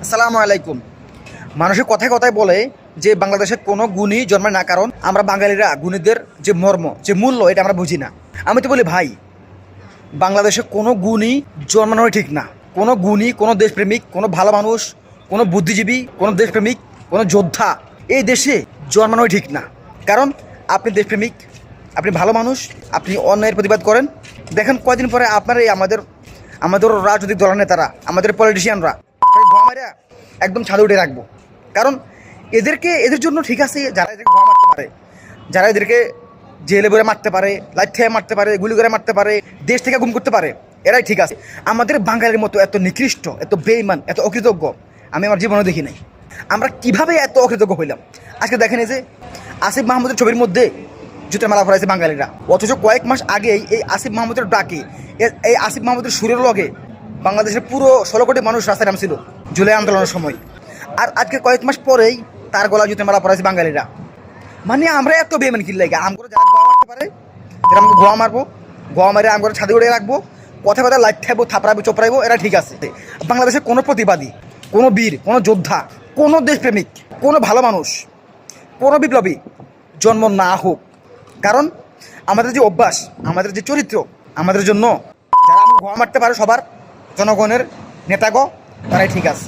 আসসালামু আলাইকুম। মানুষের কথায় কথায় বলে যে বাংলাদেশের কোনো গুণী জন্মায় না, কারণ আমরা বাঙালিরা গুণীদের যে মর্ম, যে মূল্য, এটা আমরা বুঝি না। আমি তো বলি ভাই, বাংলাদেশে কোনো গুণী জন্মানোই ঠিক না। কোনো গুণী, কোনো দেশপ্রেমিক, কোনো ভালো মানুষ, কোনো বুদ্ধিজীবী, কোনো দেশপ্রেমিক, কোনো যোদ্ধা এই দেশে জন্মানোই ঠিক না। কারণ আপনি দেশপ্রেমিক, আপনি ভালো মানুষ, আপনি অন্যায়ের প্রতিবাদ করেন। দেখেন কয়দিন পরে আপনার এই আমাদের রাজনৈতিক দলের নেতারা, আমাদের পলিটিশিয়ানরা ঘুমাইরা একদম ছাদে উঠে রাখবো। কারণ এদের জন্য ঠিক আছে যারা এদেরকে ঘুমা মারতে পারে, যারা এদেরকে জেলে ভরে মারতে পারে, লাইট থেকে মারতে পারে, গুলি করে মারতে পারে, দেশ থেকে গুম করতে পারে, এরাই ঠিক আছে। আমাদের বাঙালির মতো এত নিকৃষ্ট, এত বেইমান, এত অকৃতজ্ঞ আমি আমার জীবনে দেখি নাই। আমরা কিভাবে এত অকৃতজ্ঞ হইলাম? আজকে দেখেন এই যে আসিফ মাহমুদের ছবির মধ্যে জুতা মালা পড়াইছে বাঙালিরা, অথচ কয়েক মাস আগেই এই আসিফ মাহমুদের ডাকে, এই আসিফ মাহমুদের সুরের লগে বাংলাদেশের পুরো 16 কোটি মানুষ রাস্তায় নামছিল জুলাই আন্দোলনের সময়। আর আজকে কয়েক মাস পরেই তার গলা জুতে মালা পড়াইছে বাঙালিরা। মানে আমরা এত বেমান কি লাগে? আমরা যারা গোয়া মারতে পারে, যারা আমাকে গোয়া মারবো, গোয়া মারে আমরা ছাদে উড়ে রাখবো, কথা কথা লাইট খাইবো, থাপড়াবো, চোপড়াইবো, এরা ঠিক আছে। বাংলাদেশের কোনো প্রতিবাদী, কোনো বীর, কোনো যোদ্ধা, কোনো দেশপ্রেমিক, কোনো ভালো মানুষ, কোনো বিপ্লবী জন্ম না হোক। কারণ আমাদের যে অভ্যাস, আমাদের যে চরিত্র, আমাদের জন্য যারা আমরা গোয়া মারতে পারে সবার জনগণের নেতাগো, তারাই ঠিক আছে।